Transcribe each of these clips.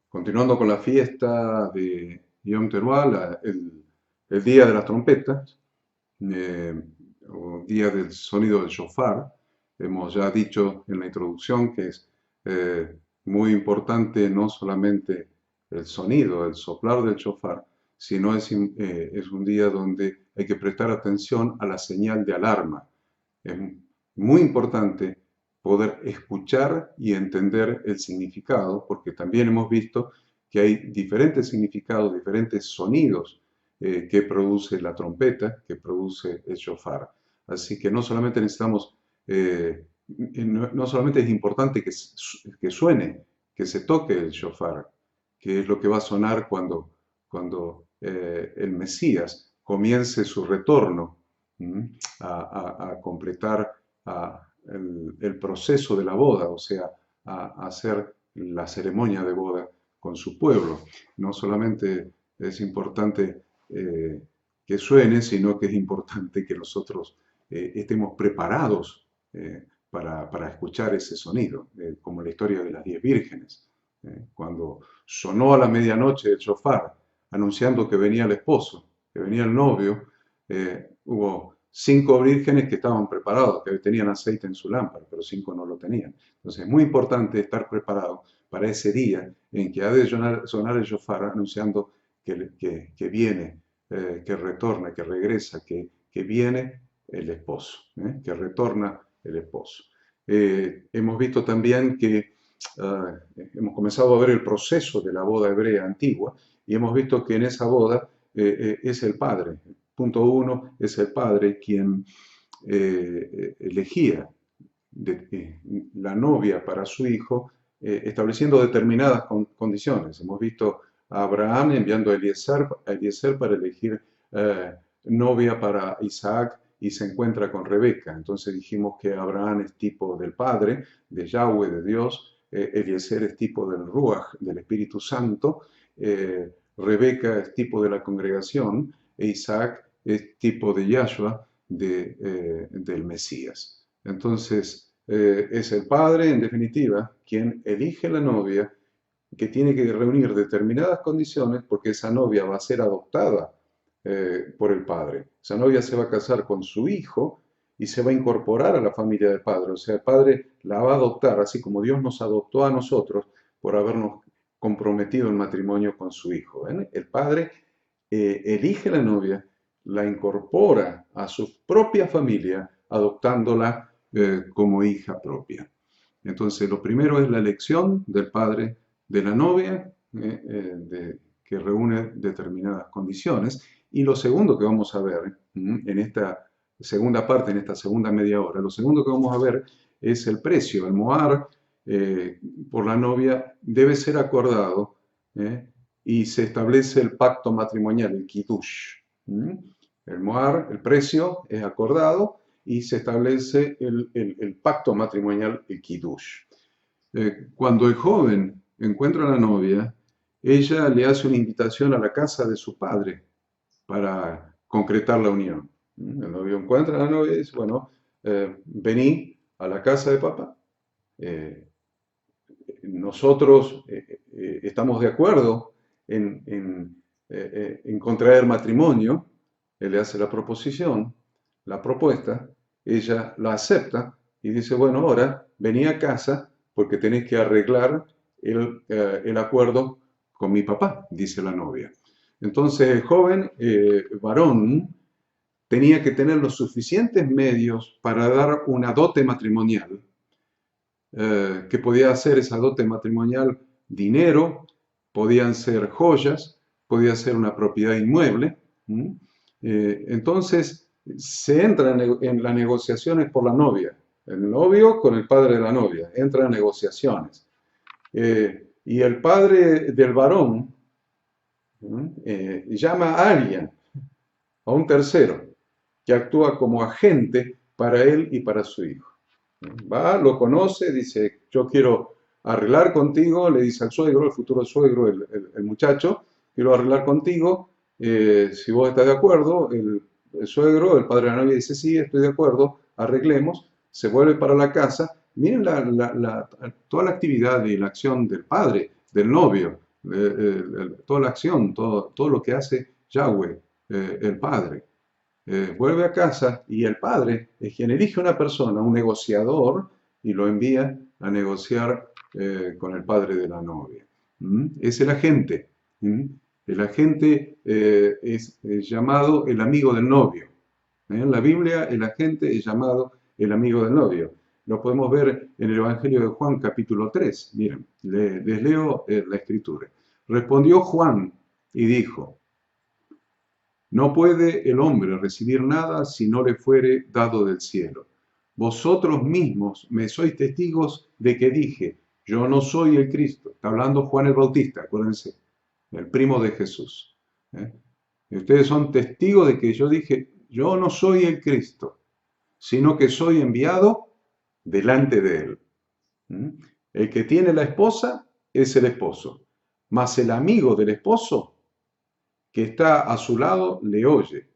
Continuando con la fiesta de Yom Teruah, el día de las trompetas, o día del sonido del shofar. Hemos ya dicho en la introducción que es muy importante no solamente el sonido, el soplar del shofar, sino es un día donde hay que prestar atención a la señal de alarma. Es muy importante poder escuchar y entender el significado, porque también hemos visto que hay diferentes significados, diferentes sonidos que produce la trompeta, que produce el shofar. Así que no solamente necesitamos, no solamente es importante que suene, que se toque el shofar, que es lo que va a sonar cuando el Mesías comience su retorno a completar el proceso de la boda, o sea, a hacer la ceremonia de boda con su pueblo. No solamente es importante que suene, sino que es importante que nosotros estemos preparados para escuchar ese sonido, como la historia de las 10 vírgenes. Cuando sonó a la medianoche el shofar, anunciando que venía el esposo, que venía el novio, hubo 5 vírgenes que estaban preparados, que tenían aceite en su lámpara, pero 5 no lo tenían. Entonces es muy importante estar preparado para ese día en que ha de sonar el shofar anunciando que viene, que retorna, que regresa, que viene el esposo, que retorna el esposo. Hemos visto también que hemos comenzado a ver el proceso de la boda hebrea antigua y hemos visto que en esa boda es el padre. Punto 1 es el padre quien elegía la novia para su hijo, estableciendo determinadas condiciones. Hemos visto a Abraham enviando a Eliezer para elegir novia para Isaac y se encuentra con Rebeca. Entonces dijimos que Abraham es tipo del Padre, de Yahweh, de Dios, Eliezer es tipo del Ruach, del Espíritu Santo, Rebeca es tipo de la congregación, e Isaac es tipo de Yahshua, del Mesías. Entonces, es el padre, en definitiva, quien elige la novia, que tiene que reunir determinadas condiciones, porque esa novia va a ser adoptada por el padre. Esa novia se va a casar con su hijo y se va a incorporar a la familia del padre. O sea, el padre la va a adoptar, así como Dios nos adoptó a nosotros por habernos comprometido en matrimonio con su hijo. El padre elige la novia, la incorpora a su propia familia, adoptándola como hija propia. Entonces, lo primero es la elección del padre de la novia, que reúne determinadas condiciones. Y lo segundo que vamos a ver en esta segunda parte, en esta segunda media hora, lo segundo que vamos a ver es el precio. El mohar por la novia debe ser acordado y se establece el pacto matrimonial, el kiddush. El mohar, el precio, es acordado y se establece el pacto matrimonial, el kiddush. Cuando el joven encuentra a la novia, ella le hace una invitación a la casa de su padre para concretar la unión. El novio encuentra a la novia y dice, bueno, vení a la casa de papá. Nosotros estamos de acuerdo en contraer matrimonio. Él le hace la proposición, la propuesta, ella la acepta y dice, bueno, ahora vení a casa porque tenés que arreglar el acuerdo con mi papá, dice la novia. Entonces el joven varón tenía que tener los suficientes medios para dar una dote matrimonial. ¿Qué podía hacer esa dote matrimonial? Dinero, podían ser joyas, podía ser una propiedad inmueble. Entonces se entra en las negociaciones por la novia. El novio con el padre de la novia, entra en negociaciones. Y el padre del varón llama a alguien, a un tercero, que actúa como agente para él y para su hijo. Va, lo conoce, dice, yo quiero arreglar contigo, le dice al suegro, el futuro suegro, el muchacho, quiero arreglar contigo, si vos estás de acuerdo, el suegro, el padre de la novia dice, sí, estoy de acuerdo, arreglemos, se vuelve para la casa. Miren toda la actividad y la acción del padre, del novio, toda la acción, todo lo que hace Yahweh, el padre. Vuelve a casa y el padre es quien elige una persona, un negociador, y lo envía a negociar con el padre de la novia. Es el agente. El agente es llamado el amigo del novio. En la Biblia el agente es llamado el amigo del novio. Lo podemos ver en el Evangelio de Juan capítulo 3. Miren, les leo la escritura. Respondió Juan y dijo, no puede el hombre recibir nada si no le fuere dado del cielo. Vosotros mismos me sois testigos de que dije, yo no soy el Cristo. Está hablando Juan el Bautista, acuérdense, el primo de Jesús. Y ustedes son testigos de que yo dije, yo no soy el Cristo, sino que soy enviado delante de él. El que tiene la esposa es el esposo, mas el amigo del esposo que está a su lado le oye.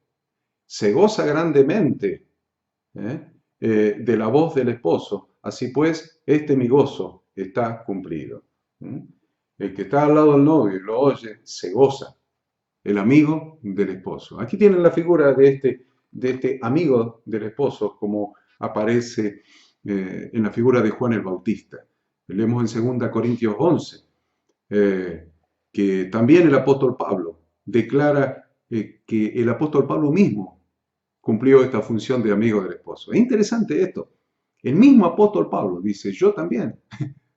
Se goza grandemente de la voz del esposo. Así pues, mi gozo está cumplido. El que está al lado del novio y lo oye, se goza. El amigo del esposo. Aquí tienen la figura de este amigo del esposo, como aparece en la figura de Juan el Bautista. Leemos en 2 Corintios 11, que también el apóstol Pablo declara que el apóstol Pablo mismo cumplió esta función de amigo del esposo. Es interesante esto. El mismo apóstol Pablo dice, yo también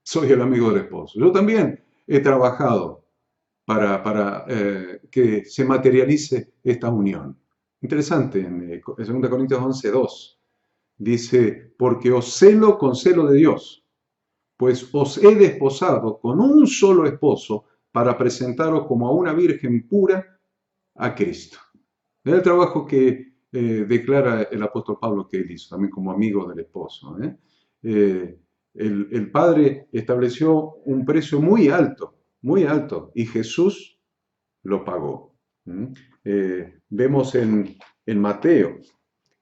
soy el amigo del esposo. Yo también he trabajado para que se materialice esta unión. Interesante, en 2 Corintios 11, 2, dice, porque os celo con celo de Dios, pues os he desposado con un solo esposo para presentaros como a una virgen pura a Cristo. Es el trabajo que declara el apóstol Pablo que él hizo, también como amigo del esposo. El Padre estableció un precio muy alto, y Jesús lo pagó. Vemos en Mateo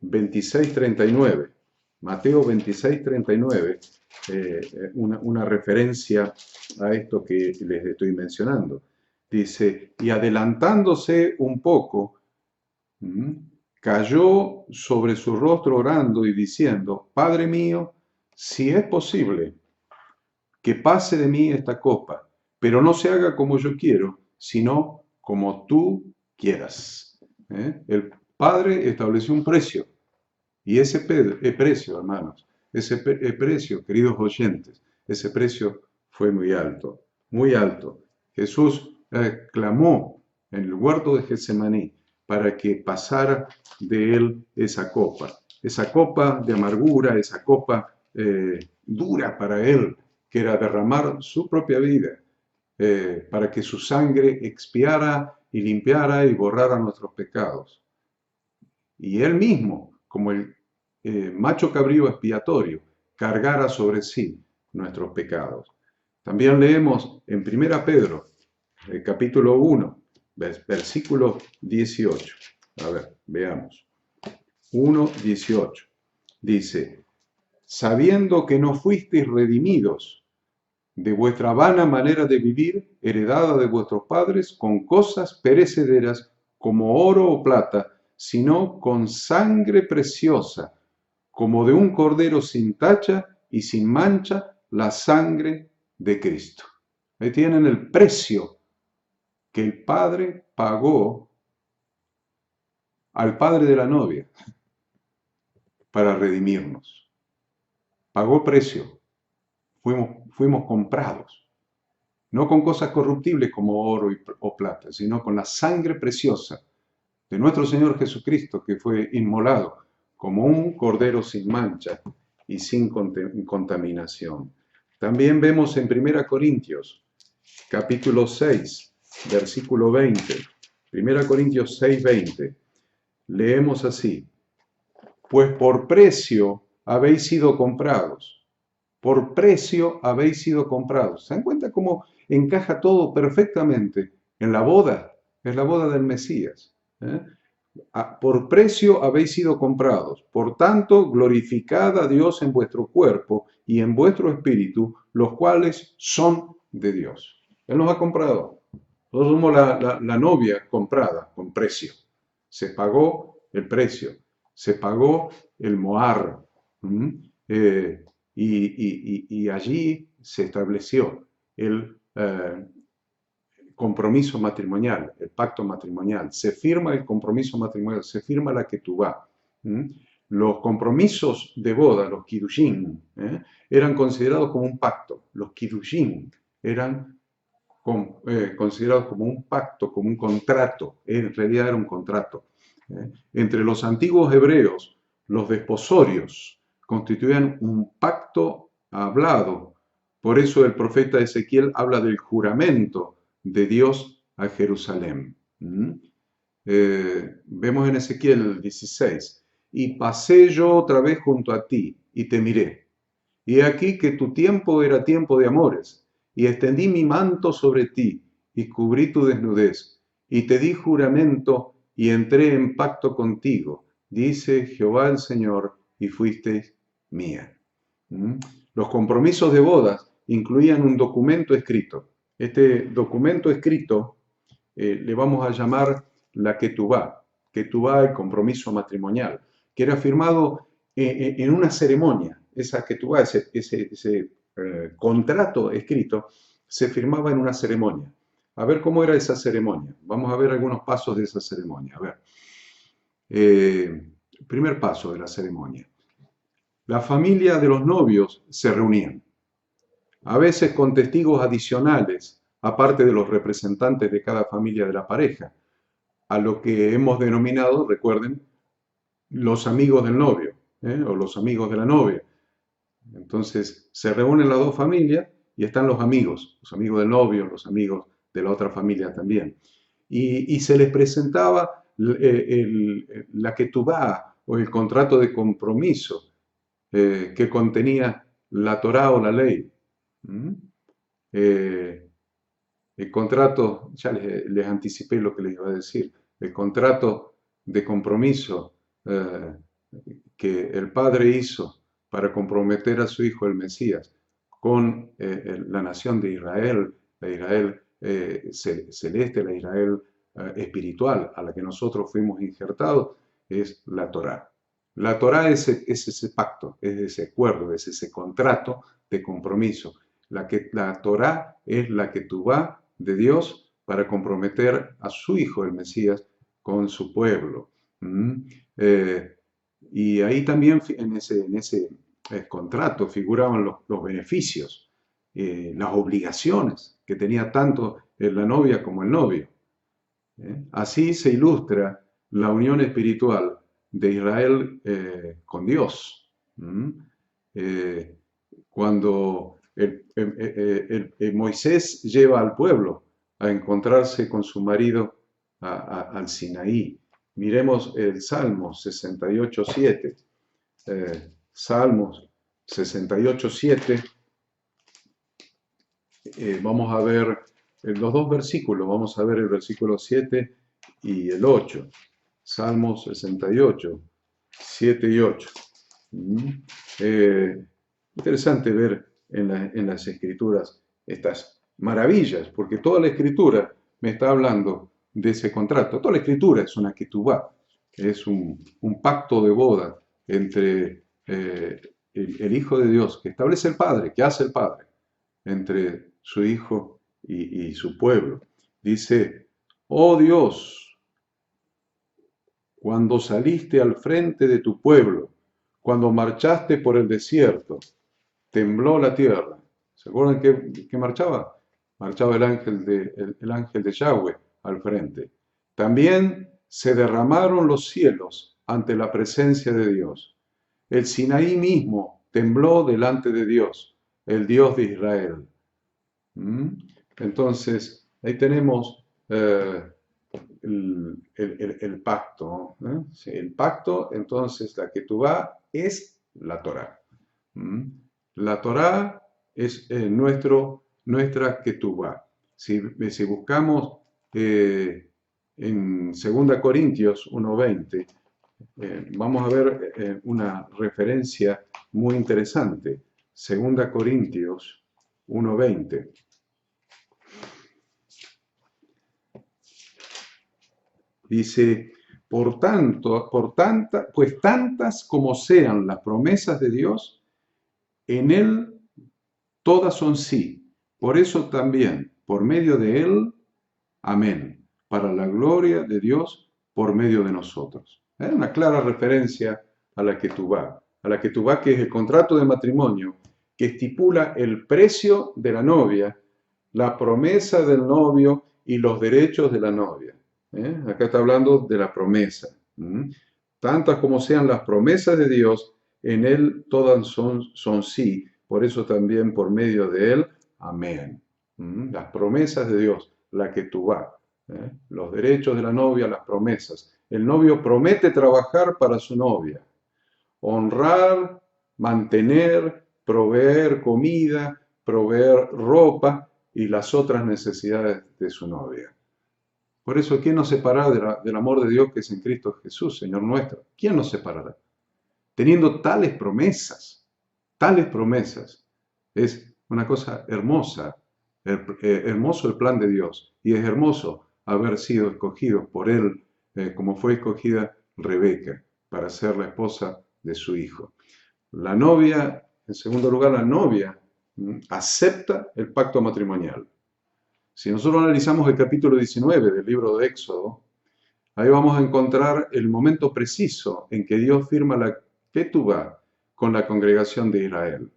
26:39, Mateo 26:39, una referencia a esto que les estoy mencionando. Dice, y adelantándose un poco, cayó sobre su rostro orando y diciendo, Padre mío, si es posible, que pase de mí esta copa, pero no se haga como yo quiero, sino como tú quieras. El Padre estableció un precio, y ese precio, hermanos, ese precio, queridos oyentes, ese precio fue muy alto, muy alto. Jesús clamó en el huerto de Getsemaní para que pasara de él esa copa de amargura, esa copa dura para él, que era derramar su propia vida, para que su sangre expiara y limpiara y borrara nuestros pecados. Y él mismo, como el macho cabrío expiatorio, cargara sobre sí nuestros pecados. También leemos en 1 Pedro, capítulo 1, versículo 18. A ver, veamos. 1:18. Dice, sabiendo que no fuisteis redimidos de vuestra vana manera de vivir, heredada de vuestros padres, con cosas perecederas como oro o plata, sino con sangre preciosa, como de un cordero sin tacha y sin mancha, la sangre de Cristo. Ahí tienen el precio que el Padre pagó al padre de la novia para redimirnos. Pagó precio. Fuimos comprados. No con cosas corruptibles como oro o plata, sino con la sangre preciosa de nuestro Señor Jesucristo, que fue inmolado como un cordero sin mancha y sin contaminación. También vemos en 1 Corintios, capítulo 6, versículo 20. 1 Corintios 6, 20. Leemos así: pues por precio habéis sido comprados. Por precio habéis sido comprados. ¿Se dan cuenta cómo encaja todo perfectamente en la boda? Es la boda del Mesías. Por precio habéis sido comprados. Por tanto, glorificad a Dios en vuestro cuerpo y en vuestro espíritu, los cuales son de Dios. Él nos ha comprado. Nosotros somos la novia comprada con precio. Se pagó el precio. Se pagó el mohar. Y allí se estableció el compromiso matrimonial, el pacto matrimonial. Se firma el compromiso matrimonial, se firma la ketubá. Los compromisos de boda, los kiddushin, eran considerados como un pacto. Los kiddushin eran considerados como un pacto, como un contrato. En realidad era un contrato. Entre los antiguos hebreos, los desposorios constituían un pacto hablado. Por eso el profeta Ezequiel habla del juramento de Dios a Jerusalén. Vemos en Ezequiel 16: y pasé yo otra vez junto a ti y te miré. Y he aquí que tu tiempo era tiempo de amores, y extendí mi manto sobre ti y cubrí tu desnudez, y te di juramento y entré en pacto contigo, dice Jehová el Señor, y fuiste mía. Los compromisos de bodas incluían un documento escrito. Este documento escrito le vamos a llamar la ketubá, el compromiso matrimonial, que era firmado en una ceremonia. Esa ketubá, ese contrato escrito, se firmaba en una ceremonia. A ver cómo era esa ceremonia. Vamos a ver algunos pasos de esa ceremonia. A ver. Primer paso de la ceremonia. La familia de los novios se reunían, a veces con testigos adicionales, aparte de los representantes de cada familia de la pareja, a lo que hemos denominado, recuerden, los amigos del novio, o los amigos de la novia. Entonces se reúnen las dos familias y están los amigos del novio, los amigos de la otra familia también. Y se les presentaba la ketubá o el contrato de compromiso que contenía la Torá o la ley. El contrato, ya les anticipé lo que les iba a decir, el contrato de compromiso que el Padre hizo para comprometer a su Hijo el Mesías con la nación de Israel, la Israel celeste, la Israel espiritual a la que nosotros fuimos injertados, es la Torá. La Torá es ese pacto, es ese acuerdo, es ese contrato de compromiso. La Torá es la ketubá de Dios para comprometer a su Hijo, el Mesías, con su pueblo. Y ahí también en ese contrato figuraban los beneficios, las obligaciones que tenía tanto la novia como el novio. Así se ilustra la unión espiritual de Israel con Dios. Cuando Moisés lleva al pueblo a encontrarse con su marido al Sinaí. Miremos el Salmo 68:7. Salmos 68:7. Vamos a ver los dos versículos. Vamos a ver el versículo 7 y el 8. Salmos 68, 7 y 8. Interesante ver en las escrituras estas maravillas, porque toda la escritura me está hablando de ese contrato. Toda la escritura es una ketubá, es un pacto de boda entre el Hijo de Dios que establece el Padre, que hace el Padre, entre su Hijo y su pueblo. Dice: oh Dios, cuando saliste al frente de tu pueblo, cuando marchaste por el desierto, tembló la tierra. ¿Se acuerdan que marchaba? Marchaba el ángel de Yahweh al frente. También se derramaron los cielos ante la presencia de Dios. El Sinaí mismo tembló delante de Dios, el Dios de Israel. Entonces, ahí tenemos eh, el pacto. Sí, el pacto, entonces, la Ketubá es la Torá. ¿Mm? La Torá es nuestra Ketubá. Si buscamos en 2 Corintios 1:20, vamos a ver una referencia muy interesante. 2 Corintios 1:20. Dice, pues tantas como sean las promesas de Dios, en Él todas son sí. Por eso también, por medio de Él, amén, para la gloria de Dios por medio de nosotros. Una clara referencia a la Ketubá, que es el contrato de matrimonio que estipula el precio de la novia, la promesa del novio y los derechos de la novia. Acá está hablando de la promesa. Tantas como sean las promesas de Dios, en Él todas son sí. Por eso también por medio de Él, amén. Las promesas de Dios, la Ketubá, los derechos de la novia, las promesas. El novio promete trabajar para su novia, honrar, mantener, proveer comida, proveer ropa y las otras necesidades de su novia. Por eso, ¿quién nos separará del amor de Dios que es en Cristo Jesús, Señor nuestro? ¿Quién nos separará? Teniendo tales promesas, es una cosa hermosa, hermoso el plan de Dios, y es hermoso haber sido escogidos por Él, como fue escogida Rebeca, para ser la esposa de su hijo. La novia, en segundo lugar, la novia acepta el pacto matrimonial. Si nosotros analizamos el capítulo 19 del libro de Éxodo, ahí vamos a encontrar el momento preciso en que Dios firma la Ketubá con la congregación de Israel.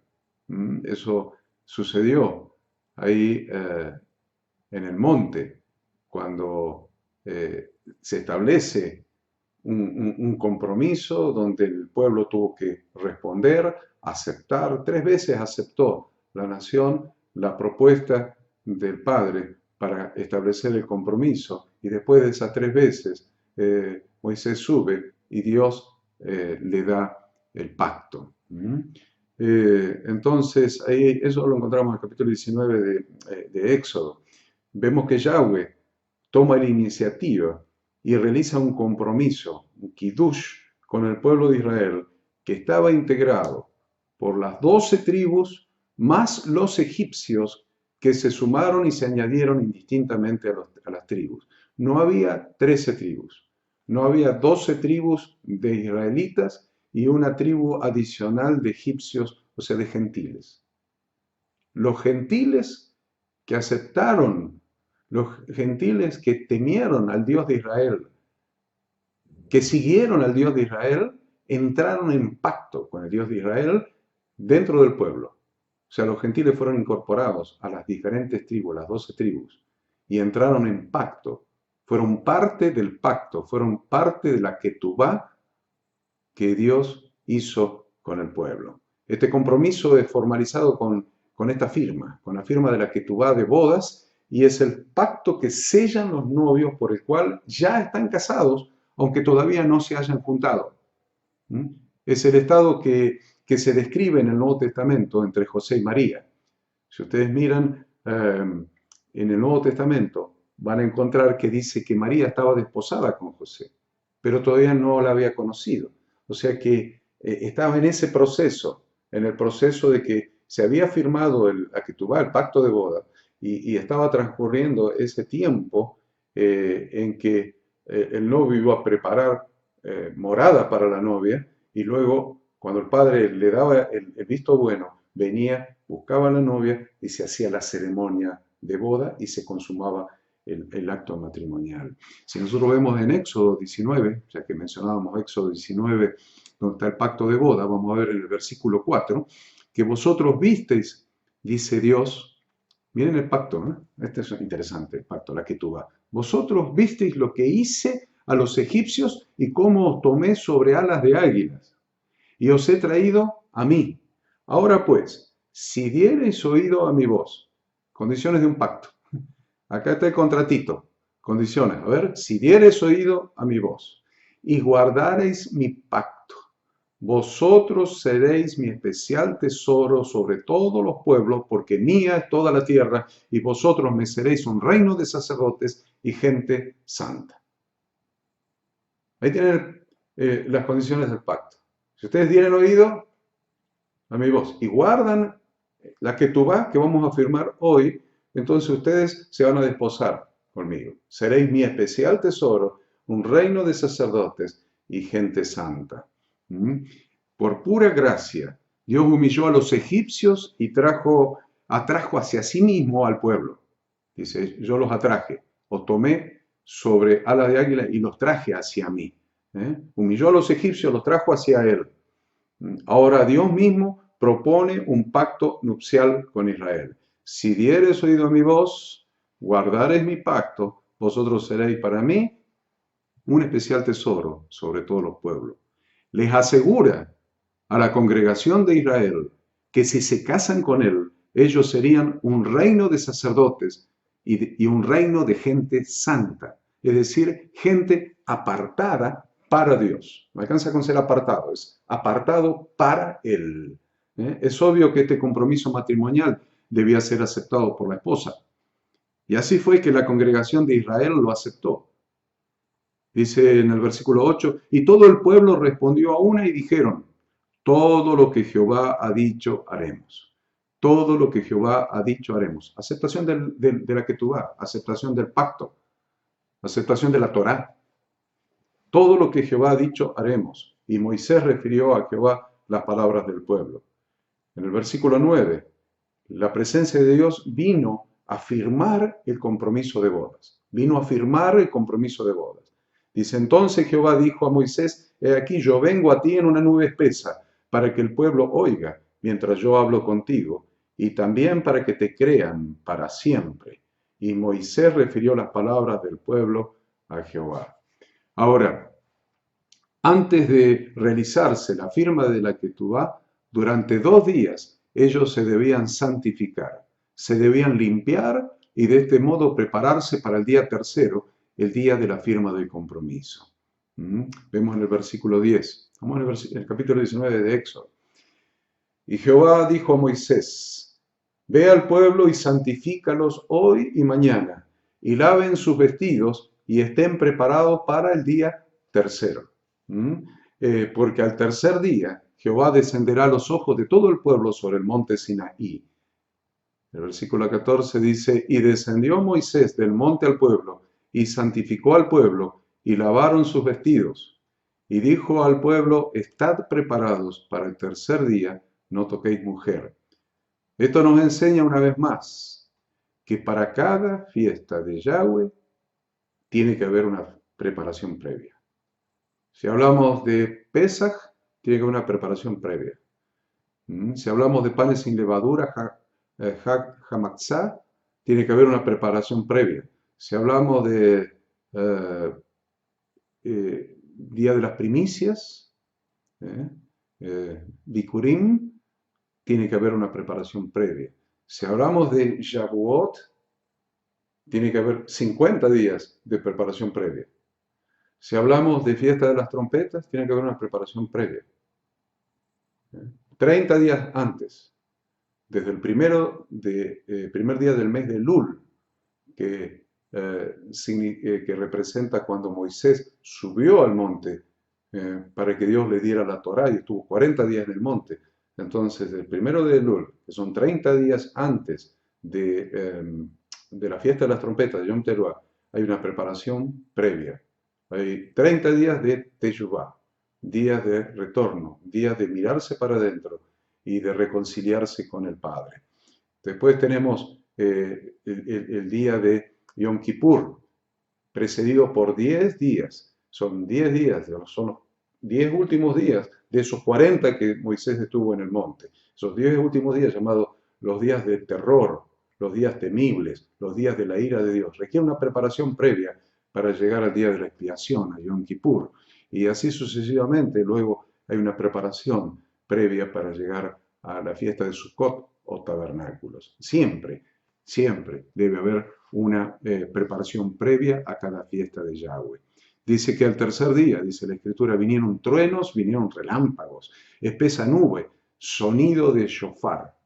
Eso sucedió ahí en el monte, cuando se establece un compromiso donde el pueblo tuvo que responder, aceptar. 3 veces aceptó la nación la propuesta del Padre para establecer el compromiso. Y después de esas 3 veces, Moisés sube y Dios le da el pacto. Entonces, ahí, eso lo encontramos en el capítulo 19 de Éxodo. Vemos que Yahweh toma la iniciativa y realiza un compromiso, un kiddush, con el pueblo de Israel, que estaba integrado por las 12 tribus, más los egipcios que se sumaron y se añadieron indistintamente a las tribus. No había 13 tribus, no había 12 tribus de israelitas y una tribu adicional de egipcios, o sea, de gentiles. Los gentiles que aceptaron, los gentiles que temieron al Dios de Israel, que siguieron al Dios de Israel, entraron en pacto con el Dios de Israel dentro del pueblo. O sea, los gentiles fueron incorporados a las diferentes tribus, las 12 tribus, y entraron en pacto. Fueron parte del pacto, fueron parte de la Ketubá que Dios hizo con el pueblo. Este compromiso es formalizado con esta firma, con la firma de la Ketubá de bodas, y es el pacto que sellan los novios por el cual ya están casados, aunque todavía no se hayan juntado. Es el estado que se describe en el Nuevo Testamento entre José y María. Si ustedes miran en el Nuevo Testamento, van a encontrar que dice que María estaba desposada con José, pero todavía no la había conocido. O sea que estaba en ese proceso, en el proceso de que se había firmado el pacto de boda, y estaba transcurriendo ese tiempo en que el novio iba a preparar morada para la novia, y luego, cuando el padre le daba el visto bueno, venía, buscaba a la novia y se hacía la ceremonia de boda y se consumaba el acto matrimonial. Si nosotros vemos en Éxodo 19, ya que mencionábamos Éxodo 19, donde está el pacto de boda, vamos a ver en el versículo 4, que vosotros visteis, dice Dios, miren el pacto, ¿no? Este es interesante, el pacto, la Ketubá. Vosotros visteis lo que hice a los egipcios y cómo os tomé sobre alas de águilas, y os he traído a mí. Ahora pues, si diereis oído a mi voz, condiciones de un pacto. Acá está el contratito. Condiciones. A ver, si diereis oído a mi voz y guardareis mi pacto, vosotros seréis mi especial tesoro sobre todos los pueblos, porque mía es toda la tierra, y vosotros me seréis un reino de sacerdotes y gente santa. Ahí tienen las condiciones del pacto. Si ustedes dieren oído a mi voz y guardan la Ketubá que vamos a firmar hoy, entonces ustedes se van a desposar conmigo. Seréis mi especial tesoro, un reino de sacerdotes y gente santa. Por pura gracia, Dios humilló a los egipcios y atrajo hacia sí mismo al pueblo. Dice, yo los atraje, o tomé sobre ala de águila y los traje hacia mí. Humilló a los egipcios, los trajo hacia él. Ahora Dios mismo propone un pacto nupcial con Israel. Si dieres oído a mi voz, guardareis mi pacto, vosotros seréis para mí un especial tesoro sobre todos los pueblos. Les asegura a la congregación de Israel que si se casan con él, ellos serían un reino de sacerdotes y un reino de gente santa, es decir, gente apartada para Dios. No alcanza con ser apartado, es apartado para Él. Es obvio que este compromiso matrimonial debía ser aceptado por la esposa. Y así fue que la congregación de Israel lo aceptó. Dice en el versículo 8, y todo el pueblo respondió a una y dijeron, todo lo que Jehová ha dicho haremos. Todo lo que Jehová ha dicho haremos. Aceptación de la Ketubá, aceptación del pacto, aceptación de la Torá. Todo lo que Jehová ha dicho haremos. Y Moisés refirió a Jehová las palabras del pueblo. En el versículo 9, la presencia de Dios vino a firmar el compromiso de bodas. Vino a firmar el compromiso de bodas. Dice, entonces Jehová dijo a Moisés, he aquí yo vengo a ti en una nube espesa, para que el pueblo oiga mientras yo hablo contigo, y también para que te crean para siempre. Y Moisés refirió las palabras del pueblo a Jehová. Ahora, antes de realizarse la firma de la Ketubá, durante 2 días ellos se debían santificar, se debían limpiar y de este modo prepararse para el día tercero, el día de la firma del compromiso. Vemos en el versículo 10, vamos en el capítulo 19 de Éxodo. Y Jehová dijo a Moisés, ve al pueblo y santifícalos hoy y mañana, y laven sus vestidos y estén preparados para el día tercero. Porque al tercer día Jehová descenderá a los ojos de todo el pueblo sobre el monte Sinaí. El versículo 14 dice, y descendió Moisés del monte al pueblo, y santificó al pueblo, y lavaron sus vestidos. Y dijo al pueblo, estad preparados para el tercer día, no toquéis mujer. Esto nos enseña una vez más que para cada fiesta de Yahweh tiene que haber una preparación previa. Si hablamos de Pesaj, tiene que haber una preparación previa. Si hablamos de panes sin levadura, Hamatzah, tiene que haber una preparación previa. Si hablamos de Día de las Primicias, Bikurim, tiene que haber una preparación previa. Si hablamos de Shavuot, tiene que haber 50 días de preparación previa. Si hablamos de fiesta de las trompetas, tiene que haber una preparación previa. 30 días antes, desde el primer día del mes de Lul, que representa cuando Moisés subió al monte para que Dios le diera la Torá y estuvo 40 días en el monte. Entonces, el primero de Elul, que son 30 días antes de la fiesta de las trompetas de Yom Teruah, hay una preparación previa. Hay 30 días de Teshuvah, días de retorno, días de mirarse para adentro y de reconciliarse con el Padre. Después tenemos el día de Yom Kippur, precedido por 10 días. Son 10 días, son los 10 últimos días de esos 40 que Moisés estuvo en el monte. Esos 10 últimos días llamados los días de terror, los días temibles, los días de la ira de Dios. Requiere una preparación previa para llegar al día de la expiación, a Yom Kippur. Y así sucesivamente, luego hay una preparación previa para llegar a la fiesta de Sukkot o tabernáculos. Siempre Siempre debe haber una preparación previa a cada fiesta de Yahweh. Dice que al tercer día, dice la Escritura, vinieron truenos, vinieron relámpagos, espesa nube, sonido de shofar.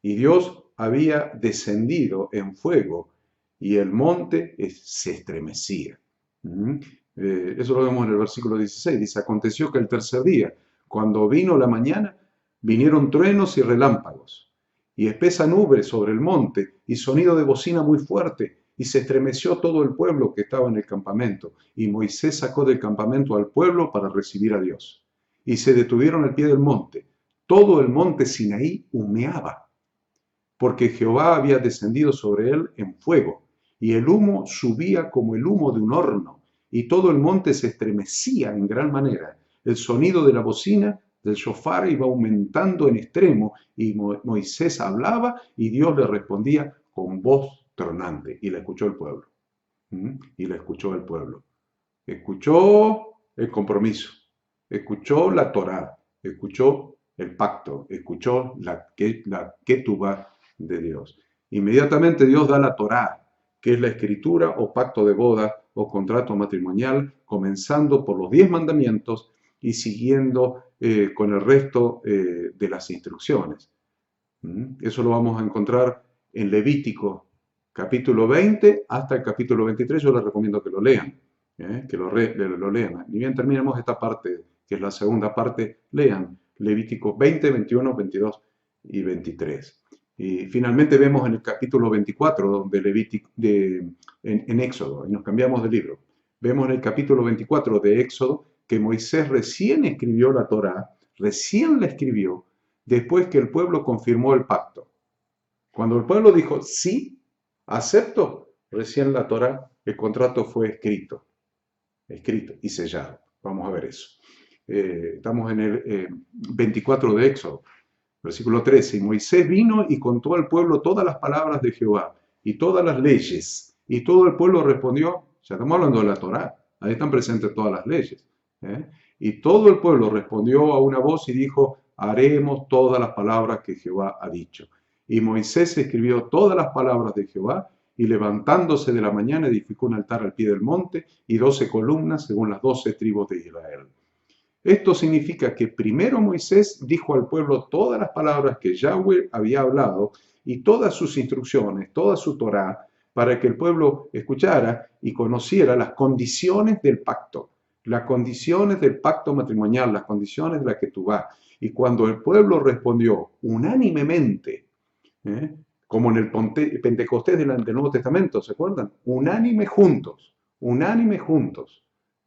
Y Dios había descendido en fuego y el monte se estremecía. Eso lo vemos en el versículo 16. Dice, aconteció que el tercer día, cuando vino la mañana, vinieron truenos y relámpagos, y espesa nube sobre el monte, y sonido de bocina muy fuerte, y se estremeció todo el pueblo que estaba en el campamento, y Moisés sacó del campamento al pueblo para recibir a Dios. Y se detuvieron al pie del monte. Todo el monte Sinaí humeaba, porque Jehová había descendido sobre él en fuego, y el humo subía como el humo de un horno, y todo el monte se estremecía en gran manera. El sonido de la bocina del shofar iba aumentando en extremo, y Moisés hablaba, y Dios le respondía con voz tronante, y la escuchó el pueblo. Y la escuchó el pueblo. Escuchó el compromiso, escuchó la Torá, escuchó el pacto, escuchó la ketubá de Dios. Inmediatamente Dios da la Torá, que es la escritura o pacto de boda o contrato matrimonial, comenzando por los 10 mandamientos y siguiendo con el resto de las instrucciones. Eso lo vamos a encontrar en Levítico capítulo 20 hasta el capítulo 23. Yo les recomiendo que lo lean, que lo lean. Ni bien terminemos esta parte, que es la segunda parte, lean Levítico 20, 21, 22 y 23. Y finalmente vemos en el capítulo 24 de Levítico, en Éxodo, y nos cambiamos de libro. Vemos en el capítulo 24 de Éxodo que Moisés recién escribió la Torá, recién la escribió, después que el pueblo confirmó el pacto. Cuando el pueblo dijo, sí, acepto, recién la Torá, el contrato fue escrito y sellado. Vamos a ver eso. Estamos en el 24 de Éxodo, versículo 13. Y Moisés vino y contó al pueblo todas las palabras de Jehová y todas las leyes. Y todo el pueblo respondió, ya estamos hablando de la Torá, ahí están presentes todas las leyes. Y todo el pueblo respondió a una voz y dijo, haremos todas las palabras que Jehová ha dicho. Y Moisés escribió todas las palabras de Jehová, y levantándose de la mañana edificó un altar al pie del monte y 12 columnas según las 12 tribus de Israel. Esto significa que primero Moisés dijo al pueblo todas las palabras que Yahweh había hablado y todas sus instrucciones, toda su Torá, para que el pueblo escuchara y conociera las condiciones del pacto, las condiciones del pacto matrimonial, las condiciones de la ketubá. Y cuando el pueblo respondió unánimemente, como en el Pentecostés del Nuevo Testamento, ¿se acuerdan? Unánime juntos,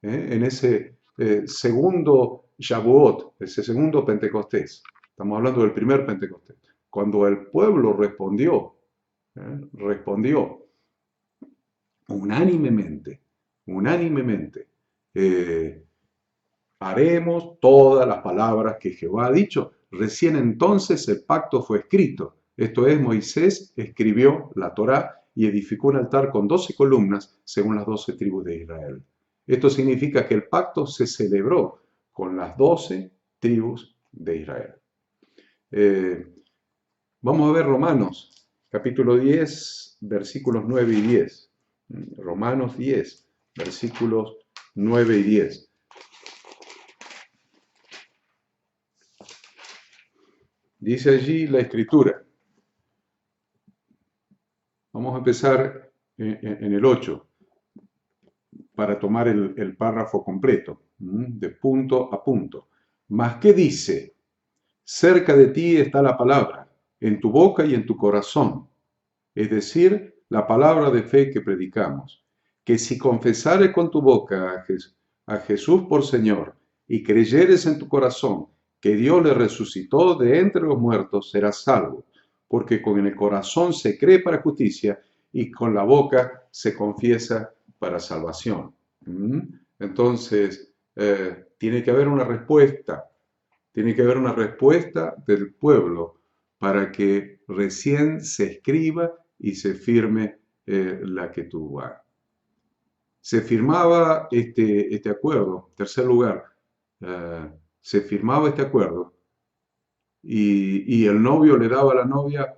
en ese segundo Shavuot, ese segundo Pentecostés. Estamos hablando del primer Pentecostés. Cuando el pueblo respondió unánimemente, haremos todas las palabras que Jehová ha dicho. Recién entonces el pacto fue escrito. Esto es, Moisés escribió la Torá y edificó un altar con 12 columnas según las 12 tribus de Israel. Esto significa que el pacto se celebró con las 12 tribus de Israel. Vamos a ver Romanos, capítulo 10, versículos 9 y 10. Romanos 10, versículos 9 y 10. Dice allí la Escritura. Vamos a empezar en el 8 para tomar el párrafo completo, de punto a punto. Mas, ¿qué dice? Cerca de ti está la palabra, en tu boca y en tu corazón, es decir, la palabra de fe que predicamos, que si confesares con tu boca a Jesús por Señor y creyeres en tu corazón que Dios le resucitó de entre los muertos, serás salvo, porque con el corazón se cree para justicia y con la boca se confiesa para salvación. Entonces, tiene que haber una respuesta. Tiene que haber una respuesta del pueblo para que recién se escriba y se firme la ketubá. Se firmaba este acuerdo, en tercer lugar, se firmaba este acuerdo y el novio le daba a la novia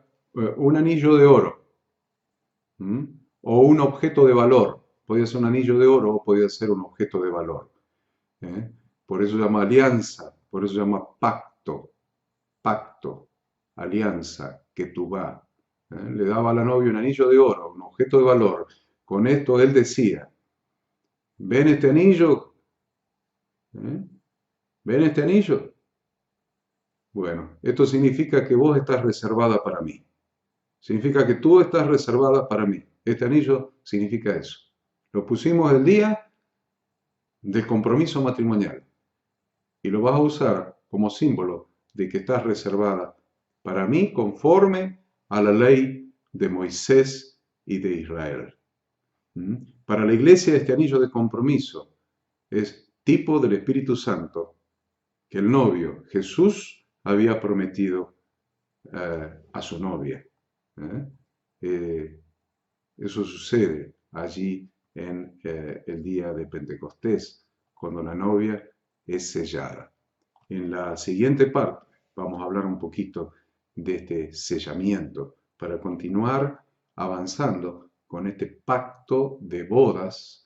un anillo de oro. ¿Mm? O un objeto de valor. Podía ser un anillo de oro o podía ser un objeto de valor. ¿Eh? Por eso se llama alianza, por eso se llama pacto, pacto, alianza, ketubá. Le daba a la novia un anillo de oro, un objeto de valor. Con esto él decía, ¿ven este anillo? ¿Eh? ¿Ven este anillo? Bueno, esto significa que vos estás reservada para mí. Significa que tú estás reservada para mí. Este anillo significa eso. Lo pusimos el día del compromiso matrimonial y lo vas a usar como símbolo de que estás reservada para mí conforme a la ley de Moisés y de Israel. ¿Mm? Para la iglesia este anillo de compromiso es tipo del Espíritu Santo que el novio Jesús había prometido a su novia. ¿Eh? Eh, Eso sucede allí en el día de Pentecostés, cuando la novia es sellada. En la siguiente parte vamos a hablar un poquito de este sellamiento para continuar avanzando con este pacto de bodas,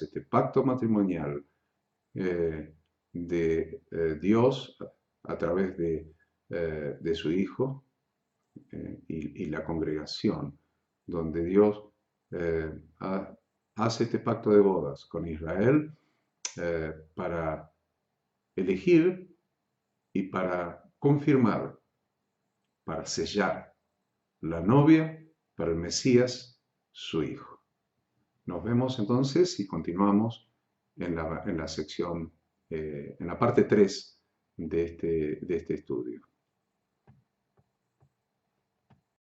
este pacto matrimonial de Dios a través de su Hijo y la congregación, donde Dios eh, hace este pacto de bodas con Israel para elegir y para confirmar, para sellar la novia para el Mesías, su Hijo. Nos vemos entonces y continuamos en la sección, en la parte 3 de este estudio.